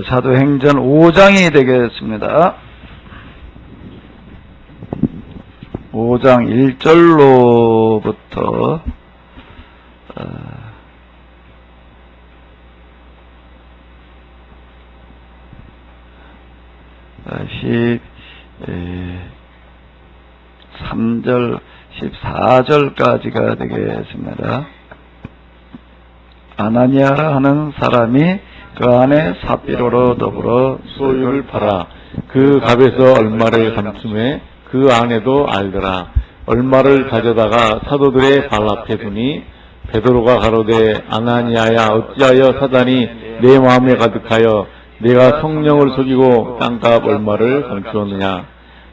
사도행전 5장이 되겠습니다. 5장 1절로부터 13절 14절까지가 되겠습니다. 아나니아라 하는 사람이 그 안에 삽비로로 더불어 소유를 팔아 그 값에서 얼마를 감춤해 그 안에도 알더라. 얼마를 가져다가 사도들의 발 앞에 두니 베드로가 가로되 아나니아야 어찌하여 사단이 내 마음에 가득하여 내가 성령을 속이고 땅값 얼마를 감추었느냐.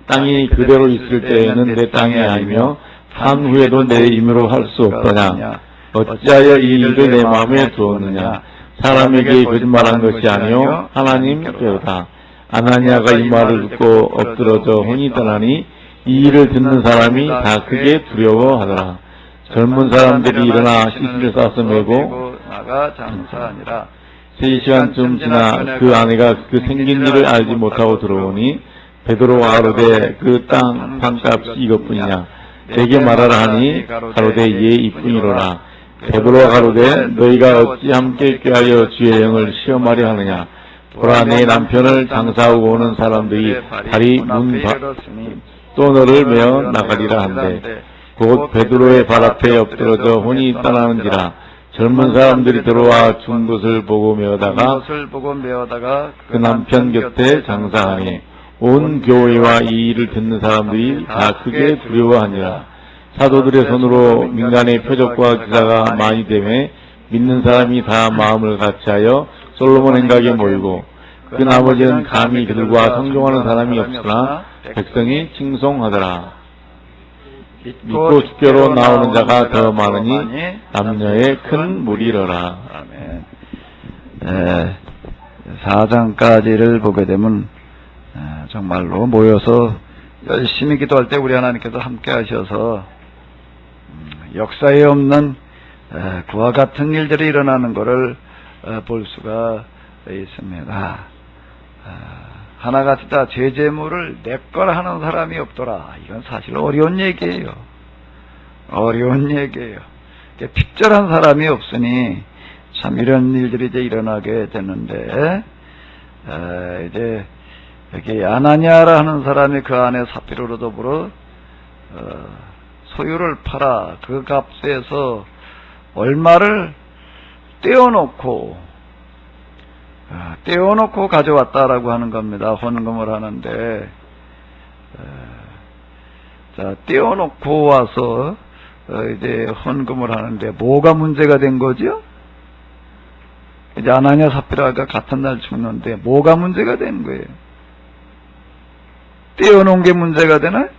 땅이 그대로 있을 때에는 내 땅이 아니며 판 후에도 내 임으로 할 수 없더냐. 어찌하여 이 일을 내 마음에 두었느냐. 사람에게 거짓말한 것이 아니요 하나님께로다. 아나니아가 이 말을 듣고 엎드러져 혼이 떠나니 이 일을 듣는 사람이 다 크게 두려워하더라. 젊은 사람들이 일어나 시신을 싸서 메고 나가 장사하니라. 3시간쯤 지나 그 아내가 그 생긴 일을 알지 못하고 들어오니 베드로가 가로되 그 땅 판값이 이것뿐이냐. 내게 말하라 하니 가로되 예 이뿐이로라. 베드로가 가로되 너희가 어찌 함께 꾀하여 주의 영을 시험하려 하느냐. 보라 내 남편을 장사하고 오는 사람들이 다리 문 또 너를 메어 나가리라 한대. 곧 베드로의 발 앞에 엎드러져 혼이 떠나는지라. 젊은 사람들이 들어와 죽은 것을 보고 메어다가 그 남편 곁에 장사하니 온 교회와 이 일을 듣는 사람들이 다 크게 두려워하니라. 사도들의 손으로 민간의 표적과 기사가 많이 되매 믿는 사람이 다 마음을 같이하여 솔로몬 행각에 모이고 그 나머지는 감히 그들과 성종하는 사람이 없으나 백성이 칭송하더라. 믿고 주께로 나오는 자가 더 많으니 남녀의 큰 무리로라. 아멘. 4장까지를 보게 되면 정말로 모여서 열심히 기도할 때 우리 하나님께서 함께 하셔서 역사에 없는 그와 같은 일들이 일어나는 것을 볼 수가 있습니다. 하나같이 다 제재물을 내 거라 하는 사람이 없더라. 이건 사실 어려운 얘기예요. 어려운 얘기예요. 특별한 사람이 없으니 참 이런 일들이 이제 일어나게 되는데 이제 여기 아나니아라 하는 사람이 그 안에 삽비로로 더불어 소유를 팔아 그 값에서 얼마를 떼어놓고 가져왔다라고 하는 겁니다. 헌금을 하는데 자 떼어놓고 와서 이제 헌금을 하는데 뭐가 문제가 된 거죠? 이제 아나니아 삽비라가 같은 날 죽는데 뭐가 문제가 된 거예요? 떼어놓은 게 문제가 되나요?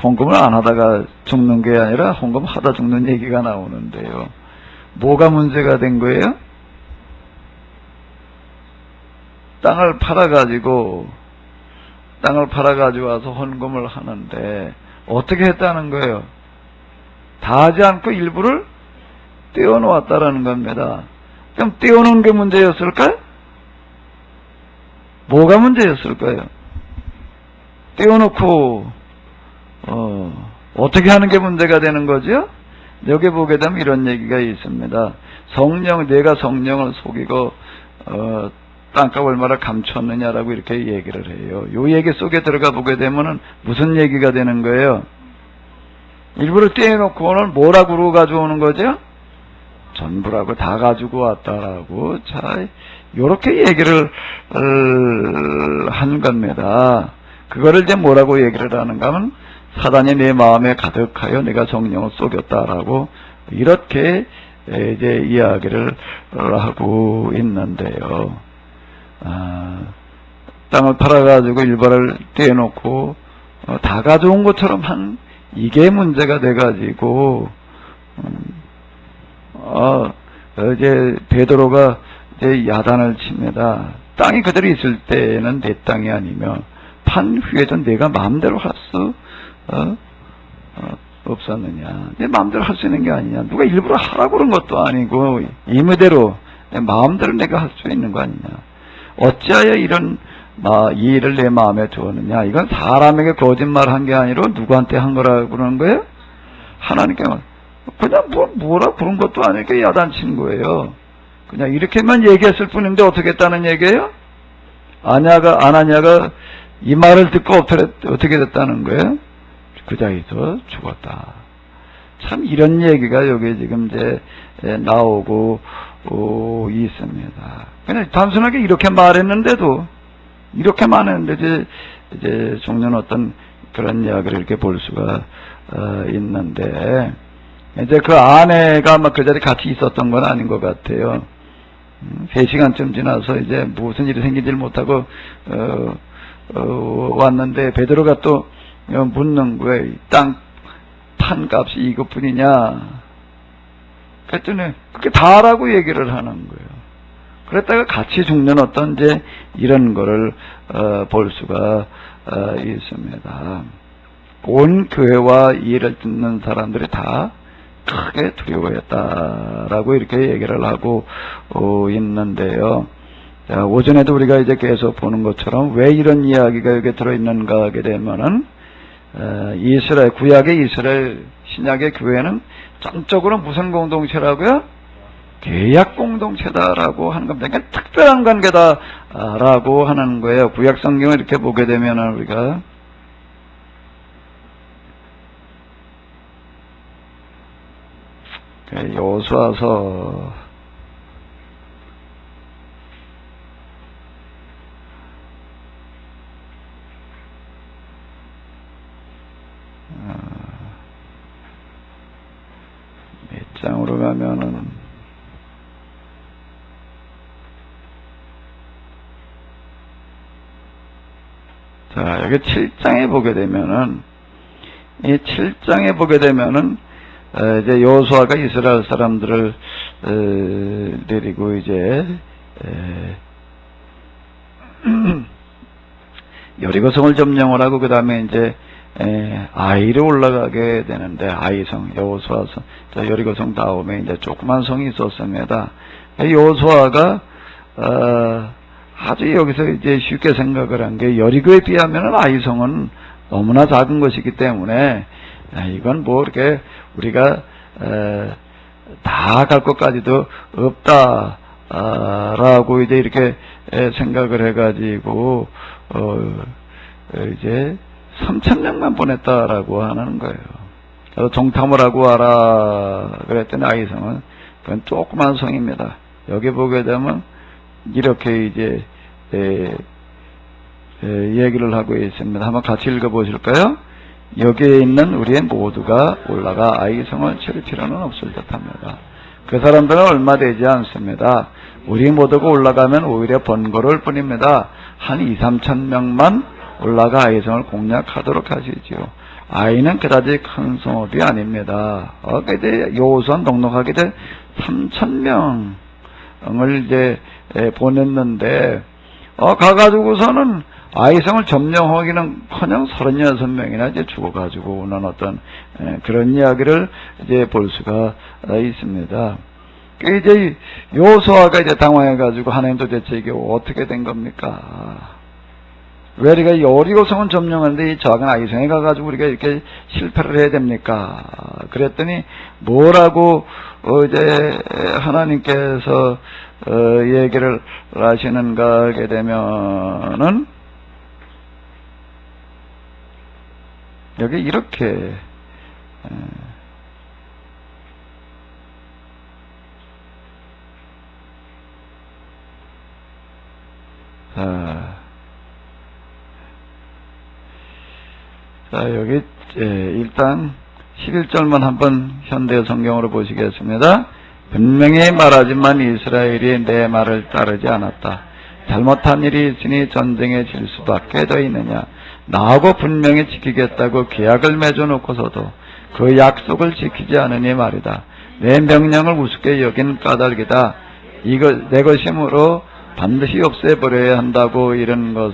헌금을 안 하다가 죽는 게 아니라 헌금하다 죽는 얘기가 나오는데요. 뭐가 문제가 된 거예요? 땅을 팔아가지고 와서 헌금을 하는데 어떻게 했다는 거예요? 다 하지 않고 일부를 떼어놓았다라는 겁니다. 그럼 떼어놓은 게 문제였을까요? 뭐가 문제였을까요? 떼어놓고 어떻게 하는 게 문제가 되는 거죠? 여기 보게 되면 이런 얘기가 있습니다. 내가 성령을 속이고 땅값 얼마를 감췄느냐라고 이렇게 얘기를 해요. 이 얘기 속에 들어가 보게 되면은 무슨 얘기가 되는 거예요? 일부러 떼어놓고는 뭐라고 가져오는 거죠? 전부라고 다 가지고 왔다라고. 자, 요렇게 얘기를 하는 겁니다. 그거를 이제 뭐라고 얘기를 하는가 하면 사단이 내 마음에 가득하여 내가 성령을 속였다라고 이렇게 이제 이야기를 하고 있는데요. 땅을 팔아가지고 일발을 떼놓고 다 가져온 것처럼 한 이게 문제가 돼가지고 이제 베드로가 이제 야단을 칩니다. 땅이 그대로 있을 때는 내 땅이 아니며 판 후에도 내가 마음대로 할 수 없었느냐. 내 마음대로 할 수 있는 게 아니냐. 누가 일부러 하라고 그런 것도 아니고 임의대로 내 마음대로 내가 할 수 있는 거 아니냐. 어찌하여 이런 이 일을 내 마음에 두었느냐. 이건 사람에게 거짓말한 게 아니라 누구한테 한 거라고 그러는 거예요? 하나님께 그냥 뭐라 그런 것도 아니고 야단친 거예요. 그냥 이렇게만 얘기했을 뿐인데 어떻게 했다는 얘기예요? 아나냐가 이 말을 듣고 어떻게 됐다는 거예요? 그 자리에서 죽었다. 참 이런 얘기가 여기 지금 이제 나오고 있습니다. 그냥 단순하게 이렇게 말했는데도 이렇게만 했는데 이제 종류는 어떤 그런 이야기를 이렇게 볼 수가 있는데 이제 그 아내가 막 그 자리에 같이 있었던 건 아닌 것 같아요. 3시간쯤 지나서 이제 무슨 일이 생기지를 못하고 왔는데 베드로가 또 묻는 거예요. 땅 판값이 이것뿐이냐? 그랬더니 그게 다라고 얘기를 하는 거예요. 그랬다가 같이 죽는 어떤 이제 이런 거를 볼 수가 있습니다. 온 교회와 이 일을 듣는 사람들이 다 크게 두려워했다라고 이렇게 얘기를 하고 있는데요. 자, 오전에도 우리가 이제 계속 보는 것처럼 왜 이런 이야기가 여기 들어있는가 하게 되면은 이스라엘, 구약의 이스라엘, 신약의 교회는 전적으로 무슨 공동체라고요? 계약 공동체다라고 하는 겁니다. 그러니까 특별한 관계다라고 하는 거예요. 구약 성경을 이렇게 보게 되면은 우리가 여호수아서 몇 장으로 가면은 자, 여기 7장에 보게 되면은 이 7장에 보게 되면은 이제 여호수아가 이스라엘 사람들을 데리고 이제 여리고성을 점령을 하고 그 다음에 이제 아이로 올라가게 되는데 아이성, 여호수아성, 여리고성 다음에 이제 조그만 성이 있었습니다. 여호수아가 아주 여기서 이제 쉽게 생각을 한 게 여리고에 비하면 아이성은 너무나 작은 것이기 때문에 이건 뭐 이렇게 우리가 다 갈 것까지도 없다라고 이제 이렇게 생각을 해가지고 이제 3,000명만 보냈다라고 하는 거예요. 그래서 정탐을 하고 와라 그랬더니 아이성은 그건 조그만 성입니다. 여기 보게 되면 이렇게 이제 얘기를 하고 있습니다. 한번 같이 읽어보실까요? 여기에 있는 우리의 모두가 올라가 아이성을 치를 필요는 없을 듯합니다. 그 사람들은 얼마 되지 않습니다. 우리 모두가 올라가면 오히려 번거로울 뿐입니다. 한 2,000~3,000 명만 올라가 아이성을 공략하도록 하시지요. 아이는 그다지 큰 성읍이 아닙니다. 그때 여호수아 넉넉하게 돼 3,000명을 이제 보냈는데 가가지고서는 아이성을 점령하기는커녕 36명이나 이제 죽어가지고 오는 어떤 그런 이야기를 이제 볼 수가 있습니다. 이제 여호수아가 이제 당황해가지고 하나님 도대체 이게 어떻게 된 겁니까? 왜 우리가 여리고성은 점령하는데 이 작은 아이성에 가가지고 우리가 이렇게 실패를 해야 됩니까? 그랬더니 뭐라고 이제 하나님께서 얘기를 하시는가 하게 되면은 여기 이렇게 자 여기 일단 11절만 한번 현대 성경으로 보시겠습니다. 분명히 말하지만 이스라엘이 내 말을 따르지 않았다. 잘못한 일이 있으니 전쟁에 질 수밖에 더 있느냐. 나하고 분명히 지키겠다고 계약을 맺어놓고서도 그 약속을 지키지 않으니 말이다. 내 명령을 우습게 여긴 까닭이다. 이거 내 것이므로 반드시 없애버려야 한다고 이런 것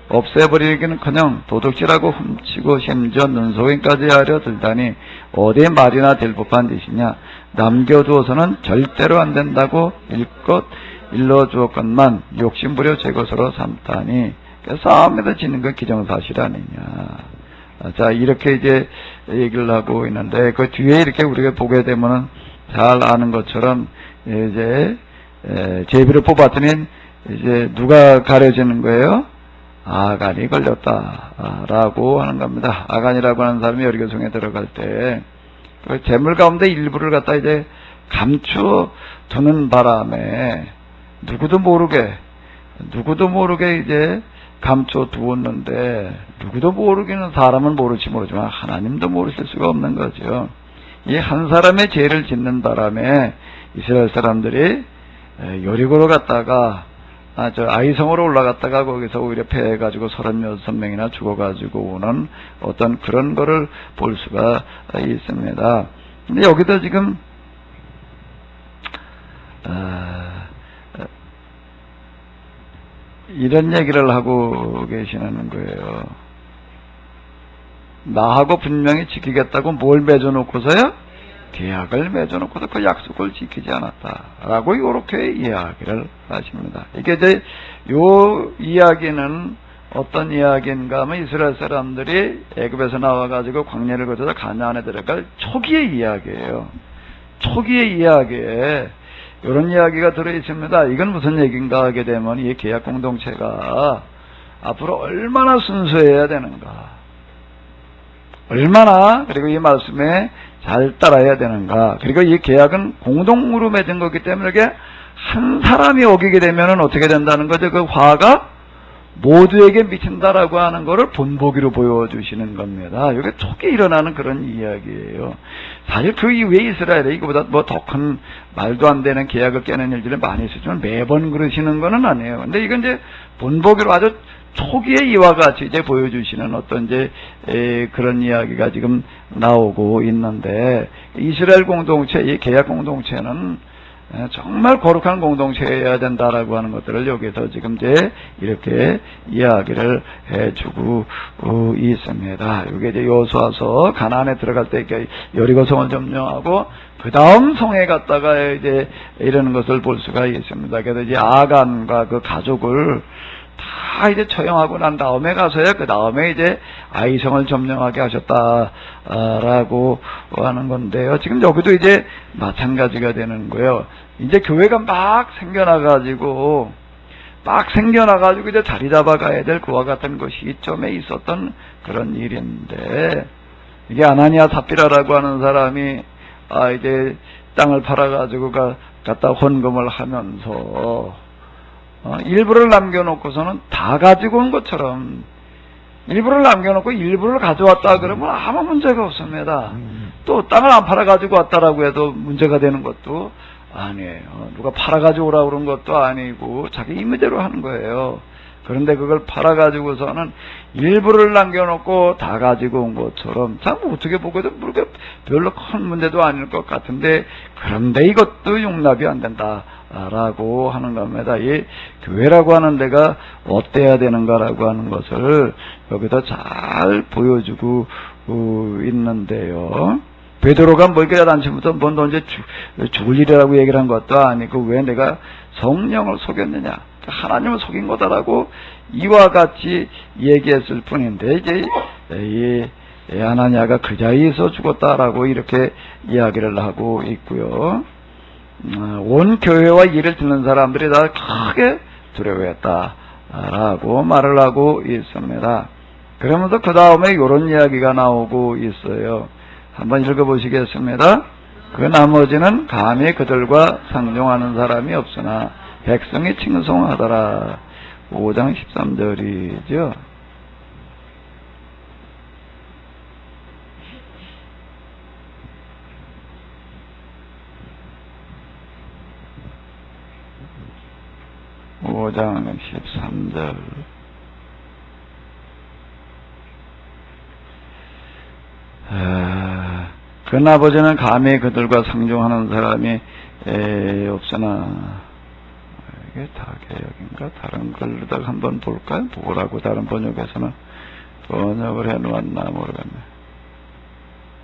없애버리기는커녕 도둑질하고 훔치고 심지어 눈속임까지 하려 들다니 어디에 말이나 될 법한 짓이냐. 남겨두어서는 절대로 안 된다고 일껏 일러주었건만 욕심부려 제 것으로 삼다니 싸움에다 지는 건 기정사실 아니냐. 자, 이렇게 이제 얘기를 하고 있는데 그 뒤에 이렇게 우리가 보게 되면은 잘 아는 것처럼 이제 제비를 뽑았더니 이제 누가 가려지는 거예요? 아간이 걸렸다라고 하는 겁니다. 아간이라고 하는 사람이 여리고성에 들어갈 때 그 재물 가운데 일부를 갖다 이제 감추어 두는 바람에 누구도 모르게 이제 감춰 두었는데 누구도 모르기는 사람은 모르지 모르지만 하나님도 모르실 수가 없는 거죠. 이 한 사람의 죄를 짓는 바람에 이스라엘 사람들이 여리고로 갔다가 아이성으로 올라갔다가 거기서 오히려 패해가지고 36명이나 죽어가지고 오는 어떤 그런 거를 볼 수가 있습니다. 근데 여기도 지금 이런 얘기를 하고 계시는 거예요. 나하고 분명히 지키겠다고 뭘 맺어놓고서요? 계약을 맺어놓고서 그 약속을 지키지 않았다라고 이렇게 이야기를 하십니다. 이게 이제 요 이야기는 어떤 이야기인가 하면 이스라엘 사람들이 애굽에서 나와가지고 광야를 거쳐서 가나안에 들어갈 초기의 이야기예요. 초기의 이야기에 이런 이야기가 들어있습니다. 이건 무슨 얘기인가 하게 되면 이 계약 공동체가 앞으로 얼마나 순수해야 되는가, 얼마나 그리고 이 말씀에 잘 따라야 되는가. 그리고 이 계약은 공동으로 맺은 거기 때문에 이게 한 사람이 어기게 되면 어떻게 된다는 거죠? 그 화가 모두에게 미친다라고 하는 거를 본보기로 보여주시는 겁니다. 이게 초기에 일어나는 그런 이야기예요. 사실 그 이후에 이스라엘이 이거보다 뭐 더 큰 말도 안 되는 계약을 깨는 일들이 많이 있었지만 매번 그러시는 거는 아니에요. 근데 이건 이제 본보기로 아주 초기에 이와 같이 이제 보여주시는 어떤 이제 그런 이야기가 지금 나오고 있는데, 이스라엘 공동체, 이 계약 공동체는 정말 거룩한 공동체여야 된다라고 하는 것들을 여기서 지금 이제 이렇게 이야기를 해주고 있습니다. 이게 이제 여호수아서 가나안에 들어갈 때 여리고성을 점령하고 그 다음 성에 갔다가 이제 이러는 것을 볼 수가 있습니다. 그래서 이제 아간과 그 가족을 다 이제 처형하고 난 다음에 가서야 그 다음에 이제 아이성을 점령하게 하셨다라고 하는 건데요. 지금 여기도 이제 마찬가지가 되는 거예요. 이제 교회가 막 생겨나가지고 이제 자리 잡아가야 될 그와 같은 그 시점에 있었던 그런 일인데, 이게 아나니아 삽비라라고 하는 사람이 이제 땅을 팔아가지고 갖다 헌금을 하면서 일부를 남겨놓고서는 다 가지고 온 것처럼 일부를 남겨놓고 일부를 가져왔다 그러면 아무 문제가 없습니다. 또 땅을 안 팔아가지고 왔다라고 해도 문제가 되는 것도 아니에요. 누가 팔아가지고 오라고 그런 것도 아니고 자기 임의대로 하는 거예요. 그런데 그걸 팔아가지고서는 일부를 남겨놓고 다 가지고 온 것처럼, 참 어떻게 보고도 별로 큰 문제도 아닐 것 같은데, 그런데 이것도 용납이 안 된다라고 하는 겁니다. 이 교회라고 하는 데가 어때야 되는가라고 하는 것을 여기다 잘 보여주고 있는데요. 베드로가 뭐 이렇게 단체부터 뭐 너 이제 죽을 일이라고 얘기를 한 것도 아니고 왜 내가 성령을 속였느냐, 하나님을 속인 거다라고 이와 같이 얘기했을 뿐인데, 이제 이 아나니아가 그 자리에서 죽었다라고 이렇게 이야기를 하고 있고요. 온 교회와 이를 듣는 사람들이 다 크게 두려워했다라고 말을 하고 있습니다. 그러면서 그 다음에 이런 이야기가 나오고 있어요. 한번 읽어보시겠습니다. 그 나머지는 감히 그들과 상종하는 사람이 없으나 백성이 칭송하더라. 5장 13절이죠. (5장 13절) 그 나머지는 감히 그들과 상종하는 사람이 없으나 이게 다개혁인가? 다른 걸로다가 한번 볼까요? 뭐라고 다른 번역에서는 번역을 해놓았나 모르겠네.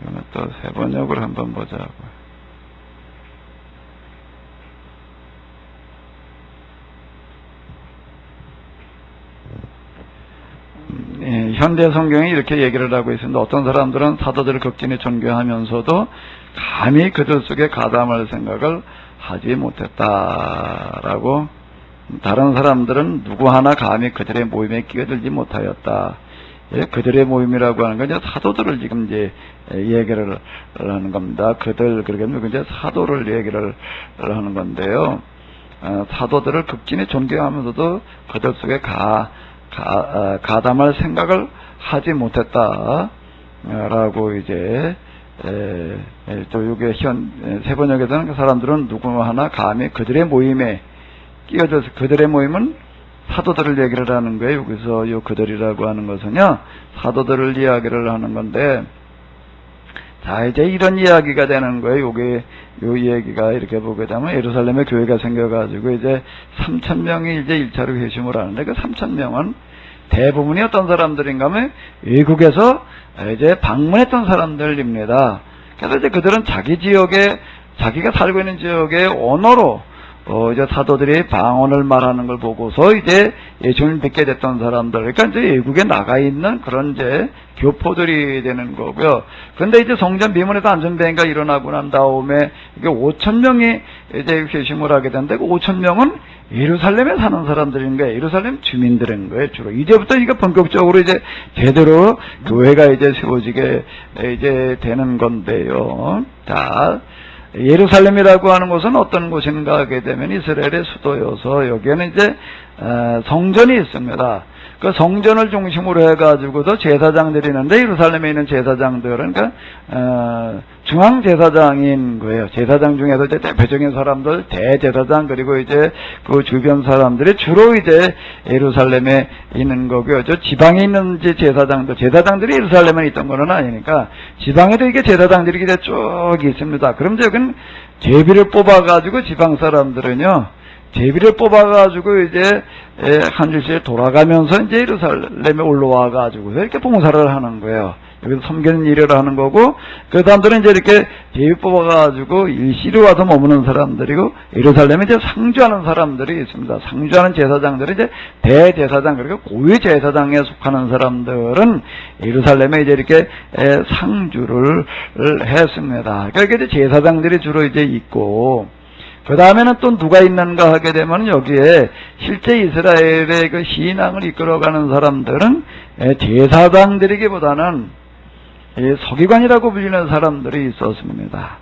이거는 또 새 번역을 한번 보자고요. 현대 성경이 이렇게 얘기를 하고 있습니다. 어떤 사람들은 사도들을 극진히 존경하면서도 감히 그들 속에 가담할 생각을 하지 못했다라고, 다른 사람들은 누구 하나 감히 그들의 모임에 끼어들지 못하였다. 예, 그들의 모임이라고 하는 건 이제 사도들을 지금 이제 얘기를 하는 겁니다. 그러겠면 이제 사도를 얘기를 하는 건데요. 사도들을 극진히 존경하면서도 그들 속에 가담할 생각을 하지 못했다라고 이제 또 이게 새 번역에서는 그 사람들은 누구 하나 감히 그들의 모임에 끼어들어서, 그들의 모임은 사도들을 얘기를 하는 거예요. 여기서 요 그들이라고 하는 것은요, 사도들을 이야기를 하는 건데, 자, 이제 이런 이야기가 되는 거예요. 요게, 요 얘기가 이렇게 보게 되면 예루살렘에 교회가 생겨가지고 이제 3,000명이 이제 1차로 회심을 하는데, 그 3,000명은 대부분이 어떤 사람들인가 하면 외국에서 이제 방문했던 사람들입니다. 그래서 이제 그들은 자기 지역에, 자기가 살고 있는 지역의 언어로 이제 사도들이 방언을 말하는 걸 보고서 이제 예수님을 믿게 됐던 사람들, 그러니까 이제 외국에 나가 있는 그런 이제 교포들이 되는 거고요. 그런데 이제 성전 비문에서 안전배인가 일어나고 난 다음에 이게 5,000명이 이제 회심을 하게 되는데, 그 5,000명은 예루살렘에 사는 사람들인 거예요. 예루살렘 주민들인 거예요, 주로. 이제부터 이게 본격적으로 이제 제대로 교회가 이제 세워지게 이제 되는 건데요. 자, 예루살렘이라고 하는 곳은 어떤 곳인가 하게 되면 이스라엘의 수도여서 여기에는 이제 성전이 있습니다. 그 성전을 중심으로 해가지고도 제사장들이 있는데, 예루살렘에 있는 제사장들은 그러니까 중앙 제사장인 거예요. 제사장 중에서 이제 대표적인 사람들 대제사장, 그리고 이제 그 주변 사람들이 주로 이제 예루살렘에 있는 거고요. 저 지방에 있는 제사장들이 예루살렘에 있던 건 아니니까 지방에도 이게 제사장들이 이제 쭉 있습니다. 그럼 이제 여기는 제비를 뽑아가지고 지방 사람들은요, 제비를 뽑아가지고 이제 한 주씩 돌아가면서 이제 예루살렘에 올라와가지고 이렇게 봉사를 하는 거예요. 여기서 섬기는 일을 하는 거고, 그 사람들은 이제 이렇게 제비 뽑아가지고 일시로 와서 머무는 사람들이고, 예루살렘에 이제 상주하는 사람들이 있습니다. 상주하는 제사장들은 이제 대제사장, 그리고 고위 제사장에 속하는 사람들은 예루살렘에 이제 이렇게 상주를 했습니다. 그러니까 이제 제사장들이 주로 이제 있고, 그 다음에는 또 누가 있는가 하게 되면 여기에 실제 이스라엘의 그 신앙을 이끌어가는 사람들은 제사장들이기보다는 서기관이라고 불리는 사람들이 있었습니다.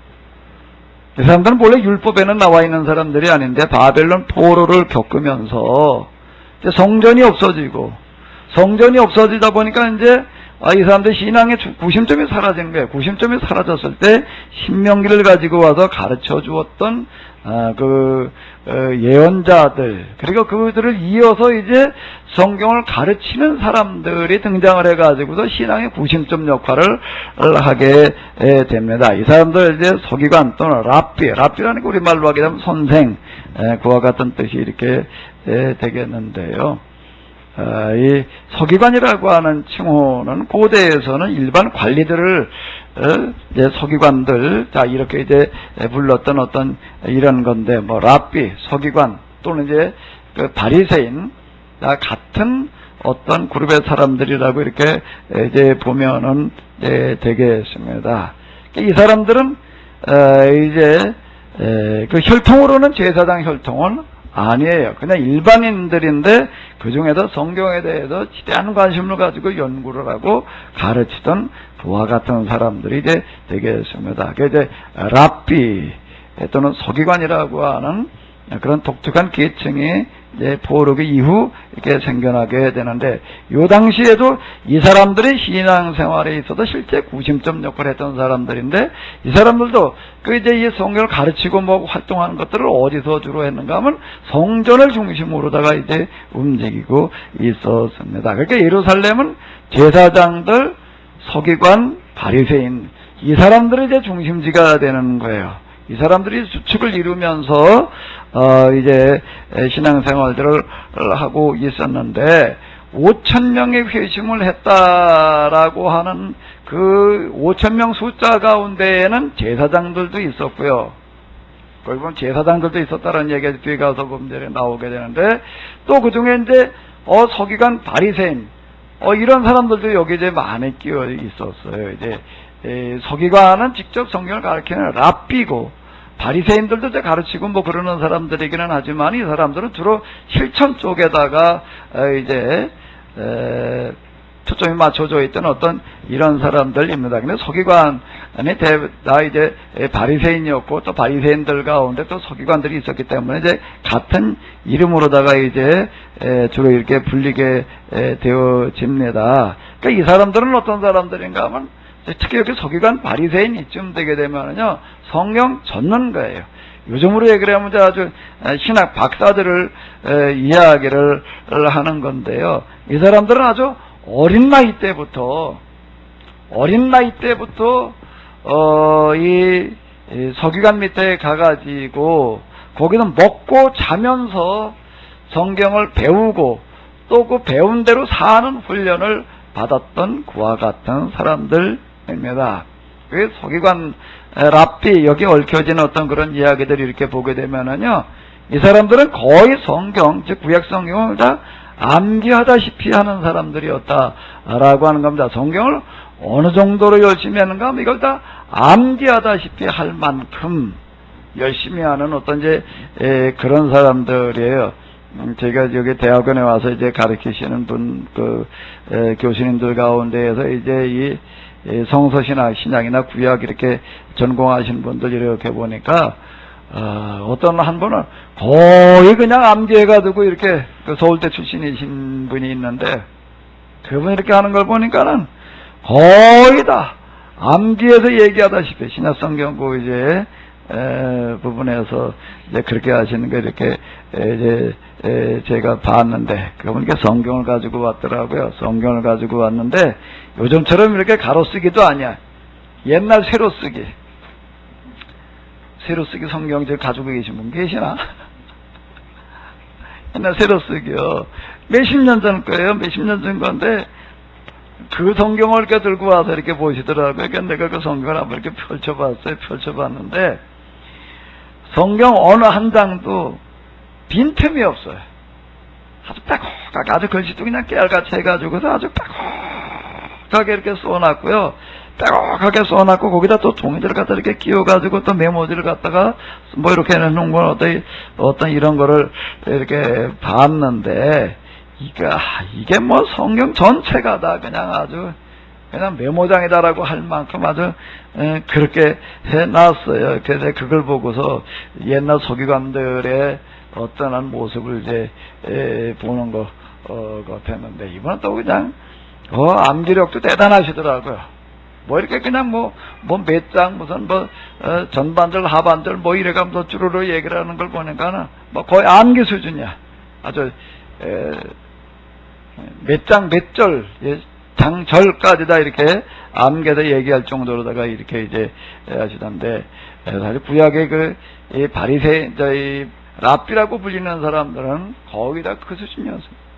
이 사람들은 본래 율법에는 나와 있는 사람들이 아닌데 바벨론 포로를 겪으면서 이제 성전이 없어지다 보니까 이제 이 사람들 신앙의 구심점이 사라진 거예요. 구심점이 사라졌을 때 신명기를 가지고 와서 가르쳐 주었던 예언자들, 그리고 그들을 이어서 이제 성경을 가르치는 사람들이 등장을 해가지고서 신앙의 구심점 역할을 하게 됩니다. 이 사람들 이제 서기관 또는 랍비라는 게 우리말로 하게 되면 선생, 그와 같은 뜻이 이렇게 되겠는데요. 이 서기관이라고 하는 칭호는 고대에서는 일반 관리들을 이제 서기관들, 자 이렇게 이제 불렀던 어떤 이런 건데, 뭐 랍비, 서기관 또는 이제 그 바리새인 같은 어떤 그룹의 사람들이라고 이렇게 이제 보면은 되겠습니다. 이 사람들은 이제 그 혈통으로는 제사장 혈통은 아니에요. 그냥 일반인들인데 그 중에서 성경에 대해서 지대한 관심을 가지고 연구를 하고 가르치던 그와 같은 사람들이 이제 되겠습니다. 그 이제 랍비 또는 서기관이라고 하는 그런 독특한 계층이 이제 포로기 이후 이렇게 생겨나게 되는데, 요 당시에도 이 사람들의 신앙생활에 있어서 실제 구심점 역할을 했던 사람들인데, 이 사람들도 그 이제 이 성경을 가르치고 뭐 활동하는 것들을 어디서 주로 했는가 하면 성전을 중심으로다가 이제 움직이고 있었습니다. 그러니까 예루살렘은 제사장들, 서기관, 바리새인, 이 사람들이 이제 중심지가 되는 거예요. 이 사람들이 수축을 이루면서 이제 신앙생활들을 하고 있었는데 5,000명의 회심을 했다라고 하는 그 5,000명 숫자 가운데에는 제사장들도 있었고요. 거기 보면 제사장들도 있었다는 얘기가 뒤에 가서 보면 나오게 되는데, 또 그 중에 이제 서기관 바리새인 이런 사람들도 여기 이제 많이 끼어 있었어요. 이제 서기관은 직접 성경을 가르치는 랍비고, 바리새인들도 이제 가르치고 뭐 그러는 사람들이기는 하지만, 이 사람들은 주로 실천 쪽에다가 이제 초점이 맞춰져 있던 어떤 이런 사람들입니다. 근데 서기관이 다 이제 바리새인이었고, 또 바리새인들 가운데 또 서기관들이 있었기 때문에 이제 같은 이름으로다가 이제 주로 이렇게 불리게 되어집니다. 그러니까 이 사람들은 어떤 사람들인가 하면, 특히 여기 서기관 바리새인 이쯤 되게 되면은요, 성경 전문가예요. 요즘으로 얘기를 하면 아주 신학 박사들을 이야기를 하는 건데요. 이 사람들은 아주 어린 나이 때부터 이 서기관 밑에 가가지고 거기서 먹고 자면서 성경을 배우고 또 그 배운 대로 사는 훈련을 받았던 그와 같은 사람들입니다. 그 서기관 랍비 여기 얽혀진 어떤 그런 이야기들을 이렇게 보게 되면은요, 이 사람들은 거의 성경, 즉 구약 성경을 다 암기하다시피 하는 사람들이었다라고 하는 겁니다. 성경을 어느 정도로 열심히 하는가 하면 이걸 다 암기하다시피 할 만큼 열심히 하는 어떤 이제 그런 사람들이에요. 제가 여기 대학원에 와서 이제 가르치시는 교수님들 가운데에서 이제 이 성서신학, 신약이나 구약 이렇게 전공하신 분들 이렇게 보니까 어떤 한 분은 거의 그냥 암기해가지고 이렇게 서울대 출신이신 분이 있는데, 그분이 이렇게 하는 걸 보니까는 거의 다 암기해서 얘기하다시피 신약성경 이제 부분에서 이제 그렇게 하시는 거 이렇게 이제 제가 봤는데, 그분께 성경을 가지고 왔더라고요. 성경을 가지고 왔는데 요즘처럼 이렇게 가로쓰기도 아니야. 옛날 세로쓰기 성경책 가지고 계신 분 계시나? 옛날 세로쓰기요. 몇십 년 전 거예요. 몇십 년 전 건데 그 성경을 이렇게 들고 와서 이렇게 보시더라고요. 그러니까 내가 그 성경을 한번 이렇게 펼쳐봤는데 성경 어느 한 장도 빈틈이 없어요. 아주 빼곡하게, 아주 글씨도 그냥 깨알같이 해가지고서 아주 빼곡하게 이렇게 써놨고요. 빼곡하게 써놨고, 거기다 또 종이들을 갖다 이렇게 끼워가지고 또 메모지를 갖다가 뭐 이렇게 해놓은 건 어떤 이런 거를 이렇게 봤는데, 이게 뭐 성경 전체가 다 그냥 메모장이다라고 할 만큼 아주 그렇게 해놨어요. 그래서 그걸 보고서 옛날 서기관들의 어떠한 모습을 이제 보는 것 같았는데, 이번은 또 그냥 암기력도 대단하시더라고요. 뭐 이렇게 그냥 몇 장 무슨 전반절 하반절 이래가면서 쭈루루 얘기를 하는 걸 보니까는 거의 암기 수준이야. 아주 몇 장 몇 절 장절까지 다 이렇게 암기해서 얘기할 정도로다가 이렇게 이제 하시던데, 사실 구약의 이 랍비라고 불리는 사람들은 거의 다 그 수준이었어요.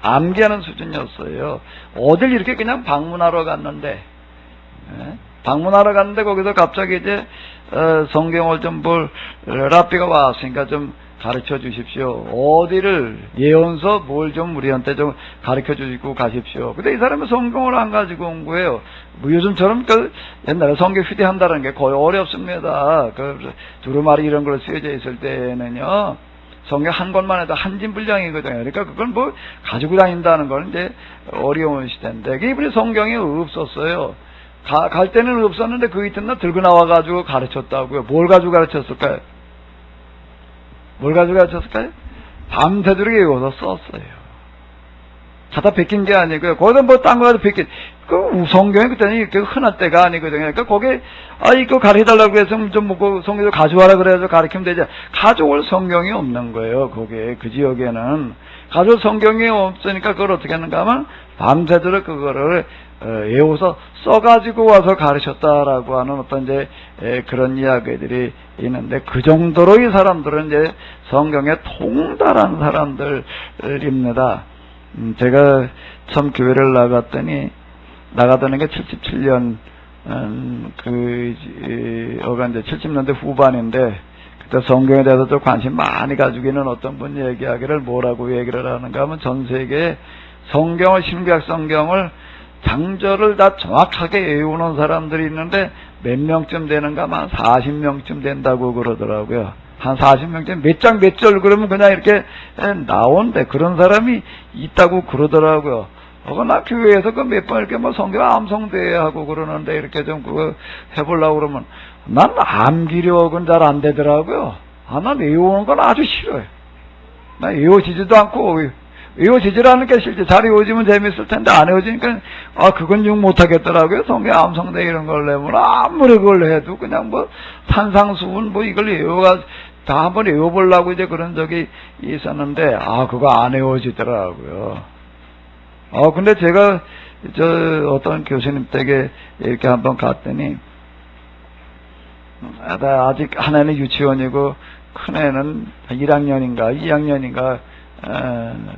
암기하는 수준이었어요. 어딜 이렇게 그냥 방문하러 갔는데 거기서 갑자기 이제 성경을 좀 랍비가 왔으니까 좀 가르쳐 주십시오. 어디를 예언서 뭘 좀 우리한테 좀 가르쳐 주시고 가십시오. 근데 이 사람은 성경을 안 가지고 온 거예요. 뭐 요즘처럼 옛날에 성경 휴대한다는 게 거의 어렵습니다. 두루마리 이런 걸 쓰여져 있을 때는요, 성경 한 권만 해도 한진 분량이거든요. 그러니까 그걸 가지고 다닌다는 건 이제 어려운 시대인데, 이분이 성경이 없었어요. 갈 때는 없었는데 그 이튿날 들고 나와가지고 가르쳤다고요. 뭘 가지고 가르쳤을까요? 밤새도록 외워서 썼어요. 갖다 베낀 게 아니고요. 거기다 딴 거 가지고 베낀, 성경이 그때는 이렇게 흔한 때가 아니거든요. 그러니까 거기에, 이거 가르쳐달라고 해서 좀 성경을 가져와라 그래서 가르치면 되지. 가져올 성경이 없는 거예요. 거기에, 그 지역에는. 가져올 성경이 없으니까 그걸 어떻게 하는가 하면, 밤새도록 그거를 외워서 써가지고 와서 가르쳤다라고 하는 어떤 이제 그런 이야기들이 있는데, 그 정도로 이 사람들은 이제 성경에 통달한 사람들입니다. 제가 처음 교회를 나가던 게 77년, 어가 이제 70년대 후반인데, 그때 성경에 대해서 좀 관심 많이 가지고 있는 어떤 분 얘기하기를 뭐라고 얘기를 하는가 하면, 전 세계에 성경을, 신구약 성경을 장절을 다 정확하게 외우는 사람들이 있는데 몇 명쯤 되는가 하면 한 40명쯤 된다고 그러더라고요. 한 40명쯤 몇 장 몇 절 그러면 그냥 이렇게 나온대. 그런 사람이 있다고 그러더라고요. 나 교회에서 그 몇 번 이렇게 뭐 성경 암송대회 하고 그러는데 이렇게 좀 그거 해보려고 그러면 난 암기력은 잘 안 되더라고요. 난 외우는 건 아주 싫어요. 나 외워지지도 않고, 외워지지라는 게 실제 잘 외워지면 재밌을 텐데 안 외워지니까 그건 용 못하겠더라고요. 성경 암송대 이런 걸 내면 아무리 그걸 해도 그냥 뭐 산상수훈 뭐 이걸 다 한번 외워보려고 이제 그런 적이 있었는데 그거 안 외워지더라고요. 근데 제가 어떤 교수님 댁에 이렇게 한번 갔더니, 아직 하나는 유치원이고 큰애는 1학년인가 2학년인가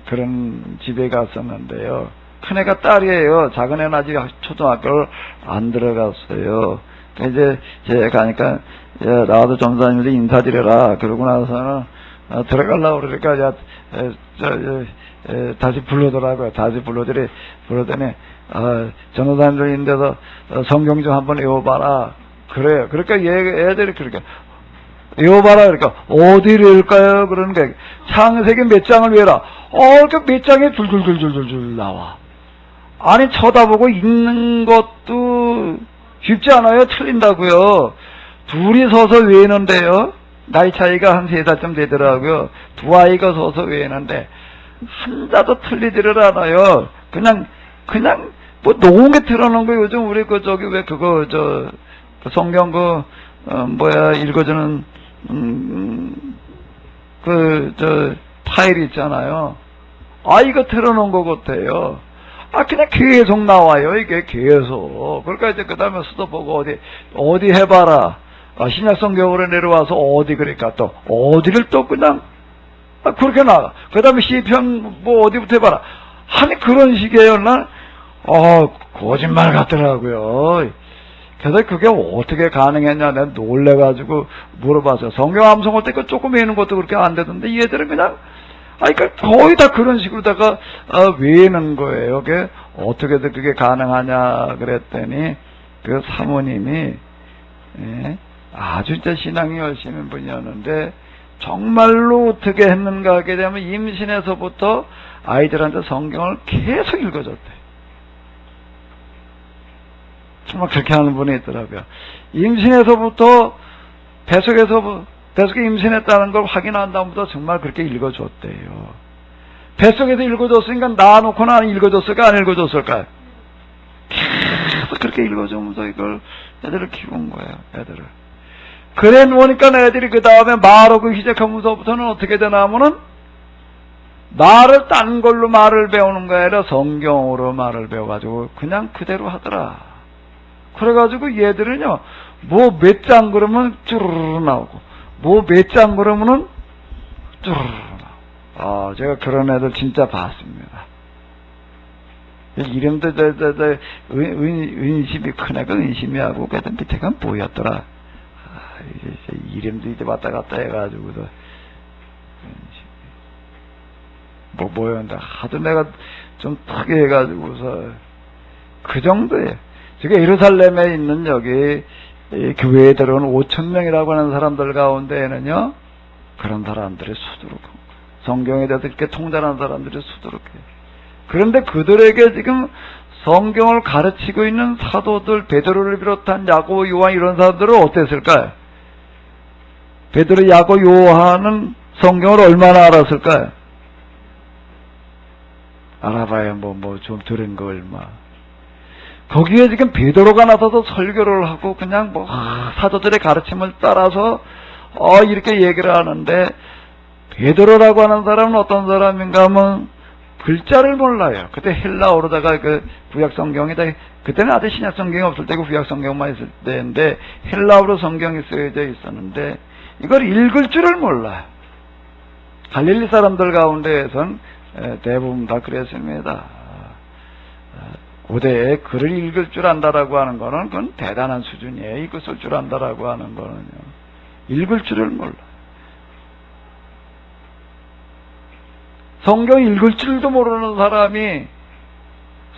그런 집에 갔었는데요. 큰애가 딸이에요. 작은애는 아직 초등학교를 안 들어갔어요. 이제 제가 가니까 나와서 점사님들 인사드려라. 그러고 나서는 들어가려고 그러니까 다시 불러더라고요. 다시 부르더니 전도사님들인데서 성경 좀 한번 외워봐라. 그래요. 그러니까 애들이 그렇게 외워봐라. 그러니까 어디를 외울까요? 그러는 게 창세기 몇 장을 외워라. 그 몇 장에 줄줄줄줄줄 나와. 아니 쳐다보고 읽는 것도 쉽지 않아요. 틀린다고요. 둘이 서서 외우는데요. 나이 차이가 한 3살쯤 되더라고요. 두 아이가 서서 외우는데 한자도 틀리지를 않아요. 그냥 뭐 녹음에 틀어놓은 거 요즘 우리 성경 읽어주는 파일 있잖아요. 이거 틀어놓은 거 같아요. 그냥 계속 나와요. 이게 계속. 그러니까 이제 그 다음에 수도 보고 어디 해봐라. 신약 성경으로 내려와서 그러니까 또 어디를 또 그냥 그렇게 나가. 그 다음에 시편 어디부터 해봐라. 그런 식이에요. 난 거짓말 같더라고요. 그래서 그게 어떻게 가능했냐 내가 놀래가지고 물어봤어요. 성경 암송할 때 조금 외우는 것도 그렇게 안 되던데 얘들은 그냥 그러니까 거의 다 그런 식으로다가 외우는 거예요. 그게 어떻게든 그게 가능하냐 그랬더니 그 사모님이 아주 진짜 신앙이 열심히 분이었는데 정말로 어떻게 했는가 하게 되면 임신에서부터 아이들한테 성경을 계속 읽어줬대. 정말 그렇게 하는 분이 있더라고요. 임신에서부터 뱃속에 임신했다는 걸 확인한 다음부터 정말 그렇게 읽어줬대요. 뱃속에서 읽어줬으니까 놔놓고는 안 읽어줬을까 안 읽어줬을까? 계속 그렇게 읽어주면서 이걸 애들을 키운 거예요. 애들을. 그래 놓으니까 애들이 그 다음에 말하고 시작하면서부터는 어떻게 되나 하면은 말을 딴 걸로 말을 배우는 거 아니라 성경으로 말을 배워가지고 그냥 그대로 하더라. 그래가지고 얘들은요, 몇 장 그러면 쭈르르 나오고, 몇 장 그러면은 쭈르르 나오고. 제가 그런 애들 진짜 봤습니다. 이름도 은심이 큰 애가 은심이 하고, 그 밑에가 뭐였더라. 이름도 이제 왔다 갔다 해가지고서, 뭐였는데, 하도 내가 좀 크게 해가지고서, 그 정도예요. 지금 예루살렘에 있는 여기 교회에 들어온 5,000명이라고 하는 사람들 가운데에는요, 그런 사람들이 수두룩한 거예요. 성경에 대해서 이렇게 통달한 사람들이 수두룩해요. 그런데 그들에게 지금 성경을 가르치고 있는 사도들, 베드로를 비롯한 야고, 요한 이런 사람들은 어땠을까요? 베드로, 야고, 요한은 성경을 얼마나 알았을까요? 알아봐야 좀 들은 거 얼마. 거기에 지금 베드로가 나서서 설교를 하고 그냥 사도들의 가르침을 따라서 이렇게 얘기를 하는데, 베드로라고 하는 사람은 어떤 사람인가 하면 글자를 몰라요. 그때 헬라어로다가 그 구약 성경에다, 그때는 아직 신약 성경이 없을 때고 구약 성경만 있을 때인데 헬라어로 성경이 쓰여져 있었는데 이걸 읽을 줄을 몰라요. 갈릴리 사람들 가운데에선 대부분 다 그랬습니다. 고대에 글을 읽을 줄 안다라고 하는 거는 그건 대단한 수준이에요. 읽을 줄 안다라고 하는 거는요. 읽을 줄을 몰라. 성경 읽을 줄도 모르는 사람이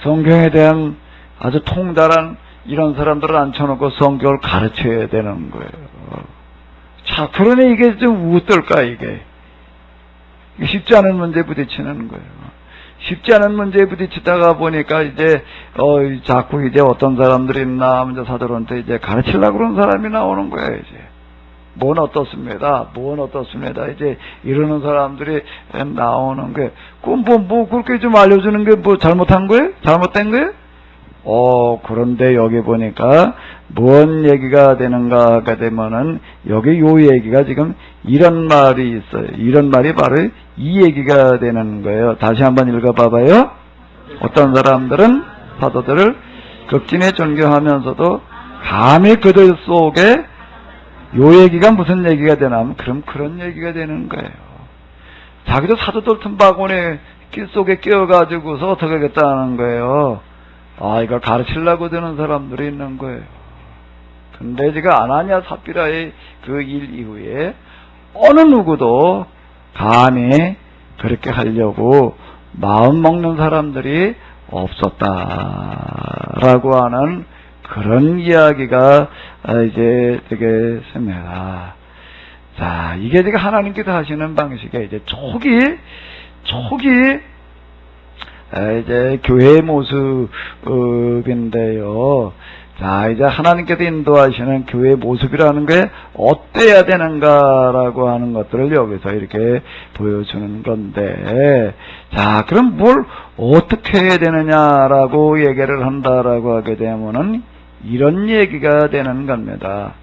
성경에 대한 아주 통달한 이런 사람들을 앉혀놓고 성경을 가르쳐야 되는 거예요. 자, 그러니 이게 좀 어떨까, 이게. 쉽지 않은 문제에 부딪히는 거예요. 쉽지 않은 문제에 부딪히다가 보니까 이제, 자꾸 이제 어떤 사람들이 있나, 이제 사도한테 이제 가르치려고 그러는 사람이 나오는 거예요, 이제. 뭔 어떻습니다. 이제 이러는 사람들이 나오는 게, 뭐 그렇게 좀 알려주는 게 뭐 잘못한 거예요? 잘못된 거예요? 그런데 여기 보니까 뭔 얘기가 되는가 하게 되면은 여기 요 얘기가 지금 이런 말이 있어요. 이런 말이 바로 이 얘기가 되는 거예요. 다시 한번 읽어봐봐요. 어떤 사람들은 사도들을 극진히 존경하면서도 감히 그들 속에 요 얘기가 무슨 얘기가 되나 하면 그럼 그런 얘기가 되는 거예요. 자기도 사도들 틈바구니 길 속에 끼어가지고서 어떻게 하겠다는 거예요. 이걸 가르치려고 드는 사람들이 있는 거예요. 근데 지금 아나니아 삽비라의 그 일 이후에 어느 누구도 감히 그렇게 하려고 마음 먹는 사람들이 없었다라고 하는 그런 이야기가 이제 되겠습니다. 자, 이게 지금 하나님께서 하시는 방식이 이제 초기 이제 교회의 모습인데요. 자, 이제 하나님께서 인도하시는 교회의 모습이라는 게 어때야 되는가라고 하는 것들을 여기서 이렇게 보여주는 건데, 자, 그럼 뭘 어떻게 해야 되느냐라고 얘기를 한다라고 하게 되면은 이런 얘기가 되는 겁니다.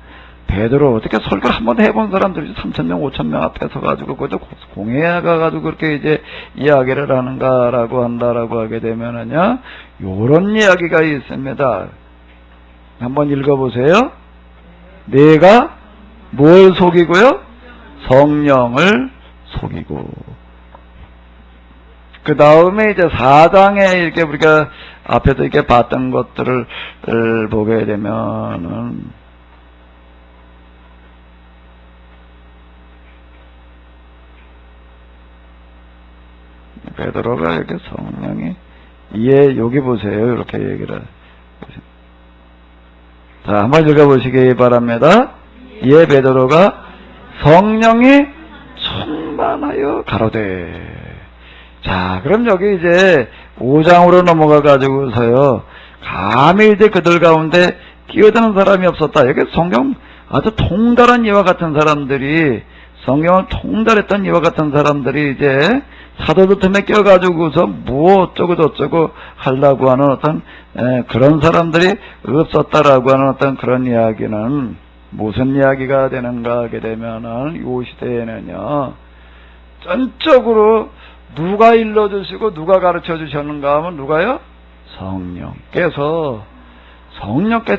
베드로 어떻게 설교를 한 번 해본 사람들이 3,000명, 5,000명 앞에 서가지고 그것도 공회에 가가지고 그렇게 이제 이야기를 하는가라고 한다라고 하게 되면은요, 요런 이야기가 있습니다. 한번 읽어보세요. 내가 뭘 속이고요? 성령을 속이고. 그 다음에 이제 4장에 이렇게 우리가 앞에서 이렇게 봤던 것들을 보게 되면은 베드로가 이렇게 성령이 여기 보세요. 이렇게 얘기를. 자, 한번 읽어보시기 바랍니다. 베드로가 성령이 충만하여 가로되. 자, 그럼 여기 이제 5장으로 넘어가 가지고서요. 감히 이제 그들 가운데 끼어드는 사람이 없었다. 여기 성경 아주 통달한 이와 같은 사람들이, 성경을 통달했던 이와 같은 사람들이 이제 사도들 틈에 껴가지고서 뭐 어쩌고 저쩌고 하려고 하는 어떤 그런 사람들이 없었다라고 하는 어떤 그런 이야기는 무슨 이야기가 되는가 하게 되면은 요 시대에는요, 전적으로 누가 일러주시고 누가 가르쳐 주셨는가 하면 누가요? 성령께서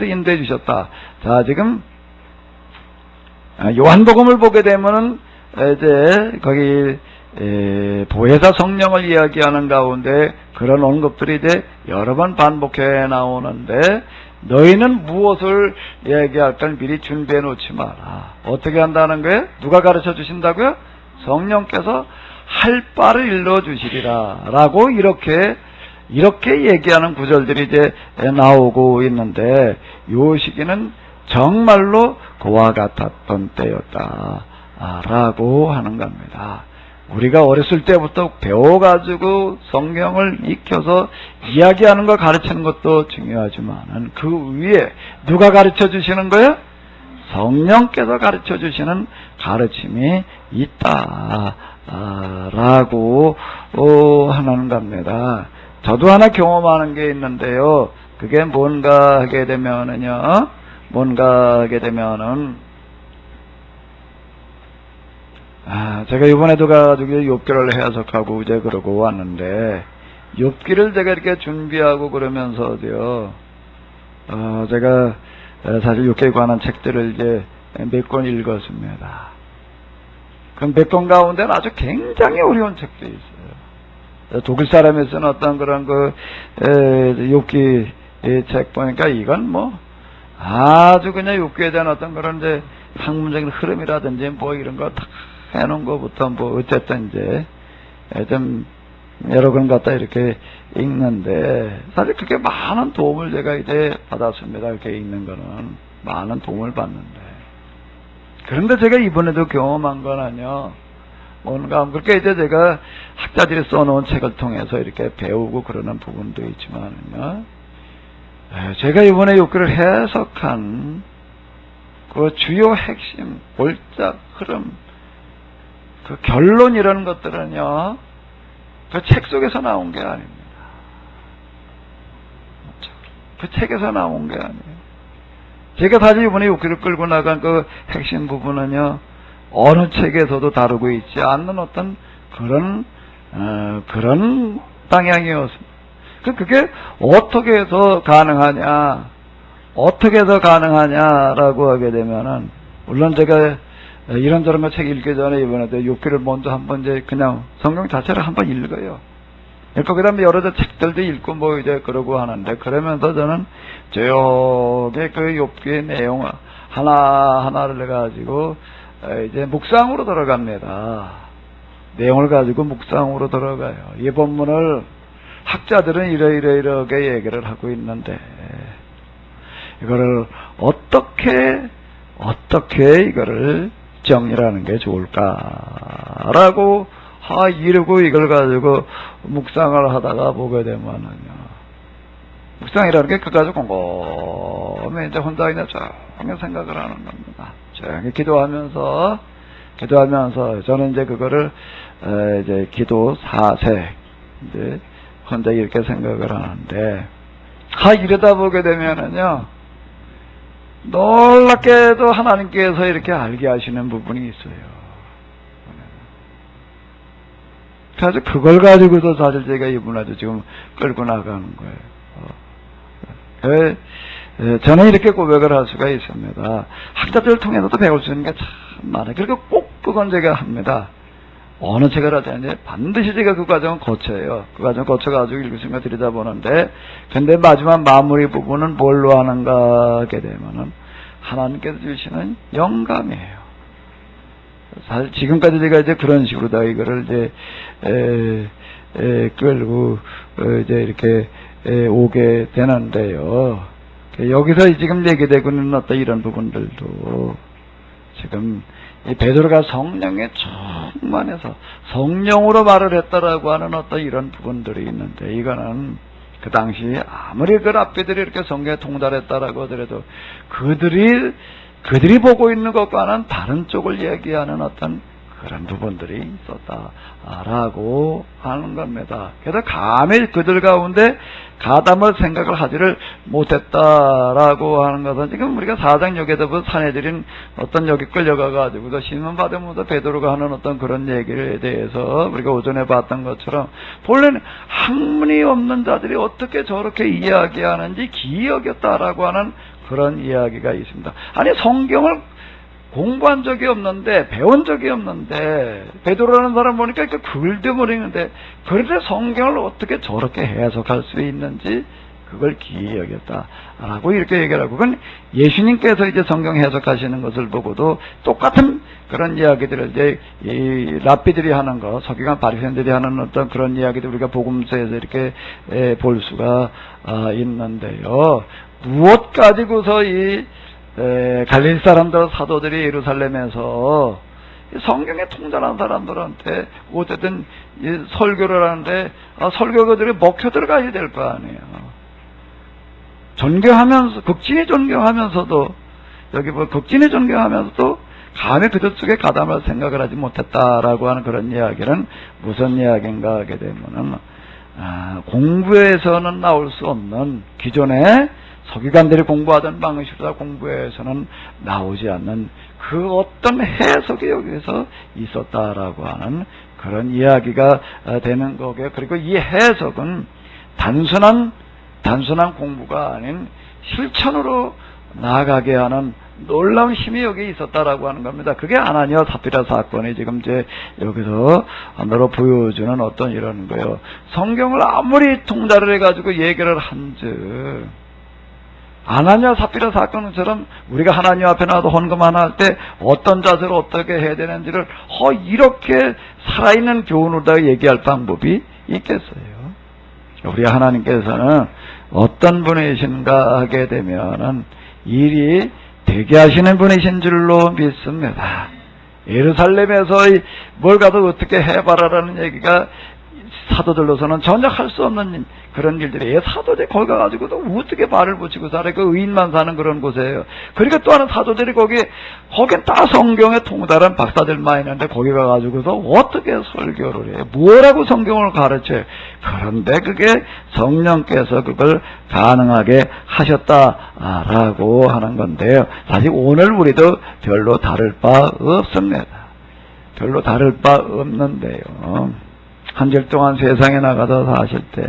인도해 주셨다. 자, 지금 요한복음을 보게 되면은 이제 거기 보혜사 성령을 이야기하는 가운데 그런 언급들이 이제 여러 번 반복해 나오는데, 너희는 무엇을 얘기할 걸 미리 준비해 놓지 마라. 어떻게 한다는 거예요? 누가 가르쳐 주신다고요? 성령께서 할 바를 일러 주시리라 라고 이렇게 얘기하는 구절들이 이제 나오고 있는데, 요 시기는 정말로 그와 같았던 때였다 라고 하는 겁니다. 우리가 어렸을 때부터 배워가지고 성경을 익혀서 이야기하는 거 가르치는 것도 중요하지만 그 위에 누가 가르쳐 주시는 거예요? 성령께서 가르쳐 주시는 가르침이 있다 라고 하는 겁니다. 저도 하나 경험하는 게 있는데요. 그게 뭔가 하게 되면은요, 제가 이번에도 가가지고 욥기를 해석하고 이제 그러고 왔는데, 욥기를 제가 이렇게 준비하고 그러면서도요, 제가 사실 욥기에 관한 책들을 이제 몇 권 읽었습니다. 그 몇 권 가운데는 아주 굉장히 어려운 책도 있어요. 독일 사람이 쓴 어떤 그런 욥기 책 보니까 이건 뭐 아주 그냥 욥기에 대한 어떤 그런 이제 학문적인 흐름이라든지 뭐 이런 거 다 해놓은 것부터 뭐 어쨌든 이제 좀 여러 권 갖다 이렇게 읽는데 사실 그게 많은 도움을 제가 이제 받았습니다. 이렇게 읽는 거는 많은 도움을 받는데, 그런데 제가 이번에도 경험한 거는요, 뭔가 그렇게 이제 제가 학자들이 써놓은 책을 통해서 이렇게 배우고 그러는 부분도 있지만은요, 제가 이번에 욥기를 해석한 그 주요 핵심, 골짝, 흐름, 그 결론 이런 것들은요, 그 책 속에서 나온 게 아닙니다. 그 책에서 나온 게 아니에요. 제가 사실 이번에 욥기를 끌고 나간 그 핵심 부분은요, 어느 책에서도 다루고 있지 않는 어떤 그런 방향이었습니다. 그게 어떻게 해서 가능하냐라고 하게 되면은, 물론 제가 이런저런 거 책 읽기 전에 이번에도 욥기를 먼저 한번 이제 그냥 성경 자체를 한번 읽어요. 읽고 그 다음에 여러 책들도 읽고 뭐 이제 그러고 하는데, 그러면서 저는 조용히 그 욥기의 내용 하나하나를 가지고 이제 묵상으로 들어갑니다. 내용을 가지고 묵상으로 들어가요. 이 본문을 학자들은 이렇게 얘기를 하고 있는데, 이거를 어떻게 이거를 정리하는 게 좋을까라고 이러고 이걸 가지고 묵상을 하다가 보게 되면은요, 묵상이라는 게 그거 가지고 곰곰이 이제 혼자 그냥 조용히 생각을 하는 겁니다. 조용히 기도하면서 저는 이제 그거를 이제 기도 사색 이제 혼자 이렇게 생각을 하는데, 이러다 보게 되면은요, 놀랍게도 하나님께서 이렇게 알게 하시는 부분이 있어요. 그래서 그걸 가지고서 사실 제가 이분한테 지금 끌고 나가는 거예요. 저는 이렇게 고백을 할 수가 있습니다. 학자들을 통해서도 배울 수 있는 게 참 많아요. 그리고 꼭 그건 제가 합니다. 어느 책을 하자니 반드시 제가 그 과정을 거쳐요. 그 과정을 거쳐가지고 읽으시며 들여다보는데, 근데 마지막 마무리 부분은 뭘로 하는가 하게 되면은 하나님께서 주시는 영감이에요. 사실 지금까지 제가 이제 그런 식으로 다 이거를 이제 끌고 이제 이렇게 오게 되는데요. 여기서 지금 얘기되고 있는 어떤 이런 부분들도 지금 이 베드로가 성령에 충만해서 성령으로 말을 했다라고 하는 어떤 이런 부분들이 있는데, 이거는 그 당시 아무리 그 랍비들이 이렇게 성경에 통달했다라고 하더라도 그들이 보고 있는 것과는 다른 쪽을 얘기하는 어떤 그런 부분들이 있었다라고 하는 겁니다. 그래서 감히 그들 가운데 가담을 생각을 하지를 못했다라고 하는 것은, 지금 우리가 4장 여기에서 사내들인 어떤 여기 끌려가가지고서 신문 받으면서 베드로가 하는 어떤 그런 얘기에 대해서 우리가 오전에 봤던 것처럼, 본래는 학문이 없는 자들이 어떻게 저렇게 이야기하는지 기이하겠다라고 하는 그런 이야기가 있습니다. 아니, 성경을 공부한 적이 없는데, 배운 적이 없는데, 베드로라는 사람 보니까 글도 모르는데, 그런데 성경을 어떻게 저렇게 해석할 수 있는지 그걸 기이히 여겼다라고 이렇게 얘기를 하고, 그건 예수님께서 이제 성경 해석하시는 것을 보고도 똑같은 그런 이야기들을 이제 이 랍비들이 하는 거, 서기관 바리새인들이 하는 어떤 그런 이야기들 우리가 복음서에서 이렇게 볼 수가 있는데요. 무엇 가지고서 이 갈릴리 사람들, 사도들이 예루살렘에서 성경에 통달한 사람들한테 어쨌든 설교를 하는데, 설교가들이 먹혀 들어가야 될 거 아니에요. 존경하면서, 극진히 존경하면서도, 여기 뭐 극진히 존경하면서도 감히 그들 속에 가담할 생각을 하지 못했다라고 하는 그런 이야기는 무슨 이야기인가 하게 되면은, 공부에서는 나올 수 없는 기존의 서기관들이 공부하던 방식으로 공부해서는 나오지 않는 그 어떤 해석이 여기서 있었다라고 하는 그런 이야기가 되는 거고요. 그리고 이 해석은 단순한 공부가 아닌 실천으로 나아가게 하는 놀라운 힘이 여기 있었다라고 하는 겁니다. 그게 아나니아 삽비라 사건이 지금 이제 여기서 하나로 보여주는 어떤 이런 거예요. 성경을 아무리 통달을 해가지고 얘기를 한즉 아나니아 삽비라 사건처럼 우리가 하나님 앞에 나와서 헌금 하나 할 때 어떤 자세로 어떻게 해야 되는지를 이렇게 살아있는 교훈으로 얘기할 방법이 있겠어요. 우리 하나님께서는 어떤 분이신가 하게 되면은 일이 되게 하시는 분이신 줄로 믿습니다. 예루살렘에서 뭘 가도 어떻게 해봐라라는 얘기가 사도들로서는 전혀 할 수 없는 그런 일들이에요. 사도들이 거기 가가지고도 어떻게 발을 붙이고 살아요. 그 의인만 사는 그런 곳이에요. 그러니까 또 하는 사도들이 거긴 다 성경에 통달한 박사들만 있는데 거기 가가지고서 어떻게 설교를 해요. 뭐라고 성경을 가르쳐요. 그런데 그게 성령께서 그걸 가능하게 하셨다라고 하는 건데요. 사실 오늘 우리도 별로 다를 바 없습니다. 별로 다를 바 없는데요. 한 주일 동안 세상에 나가서 사실 때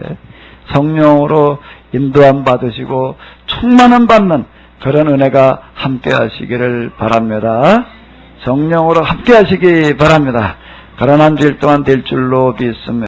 성령으로 인도함 받으시고 충만함 받는 그런 은혜가 함께 하시기를 바랍니다. 성령으로 함께 하시기 바랍니다. 그런 한 주일 동안 될 줄로 믿습니다.